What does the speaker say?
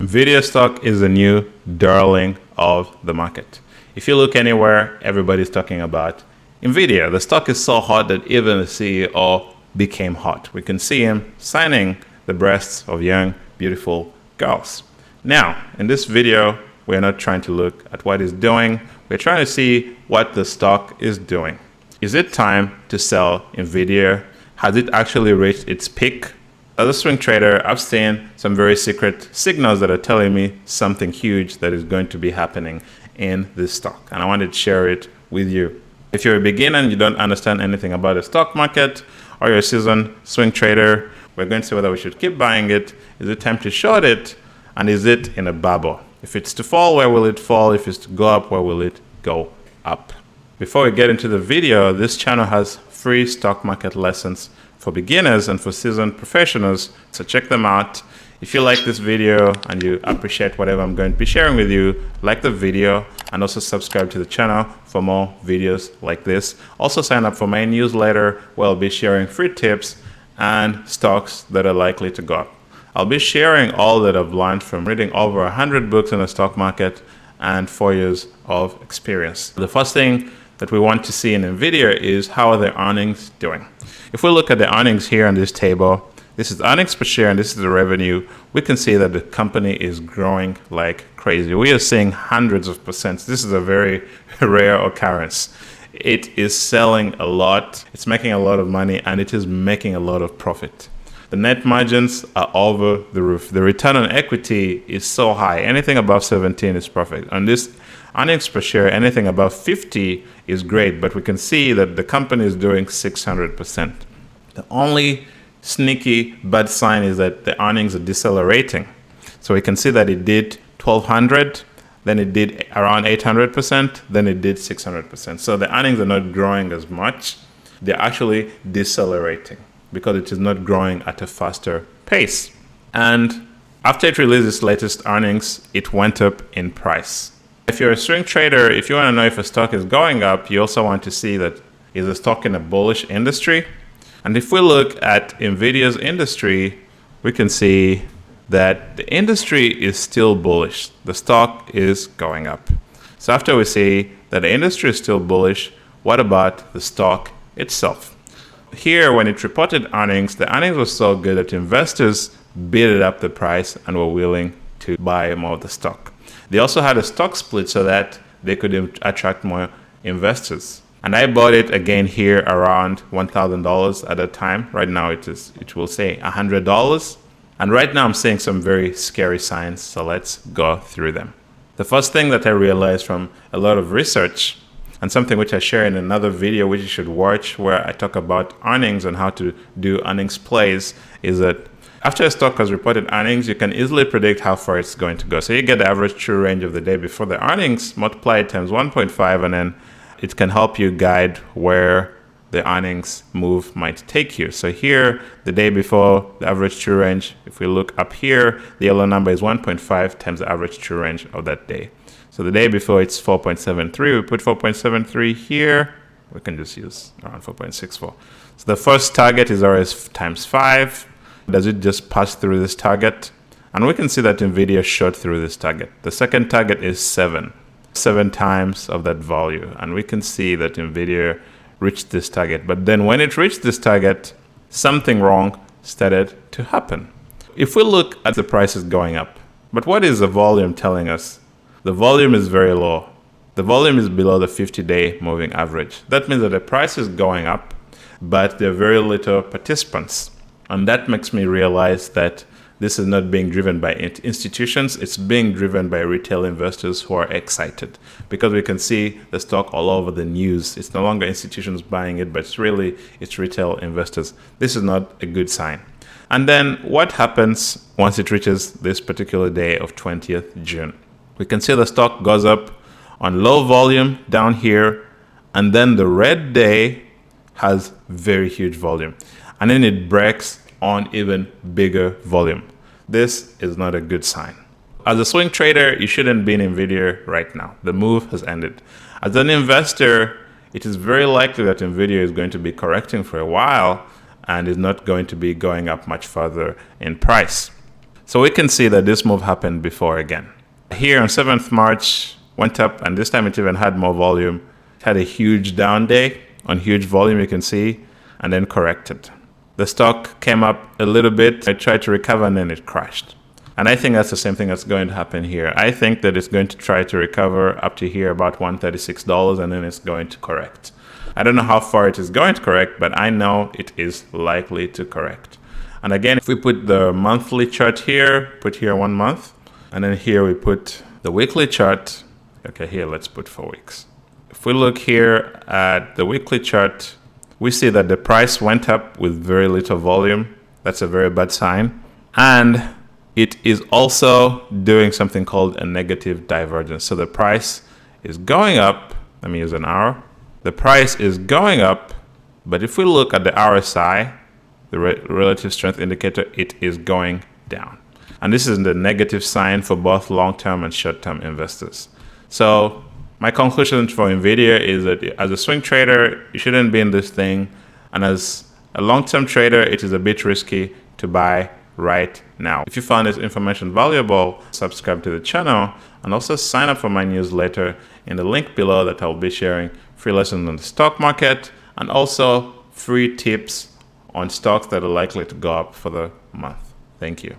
Nvidia stock is the new darling of the market. If you look anywhere, everybody's talking about Nvidia. The stock is so hot that even the CEO became hot. We can see him signing the breasts of young, beautiful girls. Now, in this video, we're not trying to look at what he's doing. We're trying to see what the stock is doing. Is it time to sell Nvidia? Has it actually reached its peak? As a swing trader, I've seen some very secret signals that are telling me something huge that is going to be happening in this stock. And I wanted to share it with you. If you're a beginner and you don't understand anything about the stock market, or you're a seasoned swing trader, we're going to see whether we should keep buying it. Is it time to short it? And is it in a bubble? If it's to fall, where will it fall? If it's to go up, where will it go up? Before we get into the video, this channel has free stock market lessons for beginners and for seasoned professionals, so check them out. If you like this video and you appreciate whatever I'm going to be sharing with you, like the video and also subscribe to the channel for more videos like this. Also sign up for my newsletter where I'll be sharing free tips and stocks that are likely to go up. I'll be sharing all that I've learned from reading over 100 books in the stock market and 4 years of experience. The first thing that we want to see in Nvidia is how are the earnings doing. If we look at the earnings here on this table, this is earnings per share and this is the revenue. We can see that the company is growing like crazy. We are seeing hundreds of percents. This is a very rare occurrence. It is selling a lot, it's making a lot of money, and it is making a lot of profit. The net margins are over the roof. The return on equity is so high. Anything above 17 is perfect. On this earnings per share, anything above 50 is great, but we can see that the company is doing 600%. The only sneaky bad sign is that the earnings are decelerating. So we can see that it did 1200, then it did around 800%, then it did 600%. So the earnings are not growing as much. They're actually decelerating because it is not growing at a faster pace. And after it released its latest earnings, it went up in price. If you're a swing trader, if you want to know if a stock is going up, you also want to see that is a stock in a bullish industry. And if we look at Nvidia's industry, we can see that the industry is still bullish. The stock is going up. So after we see that the industry is still bullish, what about the stock itself? Here, when it reported earnings, the earnings were so good that investors bid up the price and were willing to buy more of the stock. They also had a stock split so that they could attract more investors. And I bought it again here around $1,000 at a time. Right now it will say $100. And right now I'm seeing some very scary signs. So let's go through them. The first thing that I realized from a lot of research, and something which I share in another video which you should watch, where I talk about earnings and how to do earnings plays, is that after a stock has reported earnings, you can easily predict how far it's going to go. So you get the average true range of the day before the earnings, multiply it times 1.5, and then it can help you guide where the earnings move might take you. So here, the day before, the average true range, if we look up here, the yellow number is 1.5 times the average true range of that day. So the day before, it's 4.73. We put 4.73 here. We can just use around 4.64. So the first target is always times 5. Does it just pass through this target? And we can see that Nvidia shot through this target. The second target is 7 times of that value. And we can see that Nvidia reached this target. But then when it reached this target, something wrong started to happen. If we look at the prices going up, but what is the volume telling us? The volume is very low. The volume is below the 50-day moving average. That means that the price is going up, but there are very little participants. And that makes me realize that this is not being driven by institutions, it's being driven by retail investors who are excited. Because we can see the stock all over the news. It's no longer institutions buying it, but it's retail investors. This is not a good sign. And then what happens once it reaches this particular day of 20th June? We can see the stock goes up on low volume down here, and then the red day has very huge volume. And then it breaks on even bigger volume. This is not a good sign. As a swing trader, you shouldn't be in Nvidia right now. The move has ended. As an investor, it is very likely that Nvidia is going to be correcting for a while and is not going to be going up much further in price. So we can see that this move happened before again. Here on 7th March, went up, and this time it even had more volume. It had a huge down day on huge volume, you can see, and then corrected. The stock came up a little bit, it tried to recover, and then it crashed. And I think that's the same thing that's going to happen here. I think that it's going to try to recover up to here, about $136, and then it's going to correct. I don't know how far it is going to correct, but I know it is likely to correct. And again, if we put the monthly chart here, put here 1 month, and then here we put the weekly chart. Okay, here let's put 4 weeks. If we look here at the weekly chart, we see that the price went up with very little volume. That's a very bad sign. And it is also doing something called a negative divergence. So the price is going up. Let me use an arrow. The price is going up, but if we look at the RSI, the relative strength indicator, it is going down. And this is the negative sign for both long-term and short-term investors. So my conclusion for Nvidia is that as a swing trader, you shouldn't be in this thing. And as a long-term trader, it is a bit risky to buy right now. If you found this information valuable, subscribe to the channel and also sign up for my newsletter in the link below that I'll be sharing free lessons on the stock market and also free tips on stocks that are likely to go up for the month. Thank you.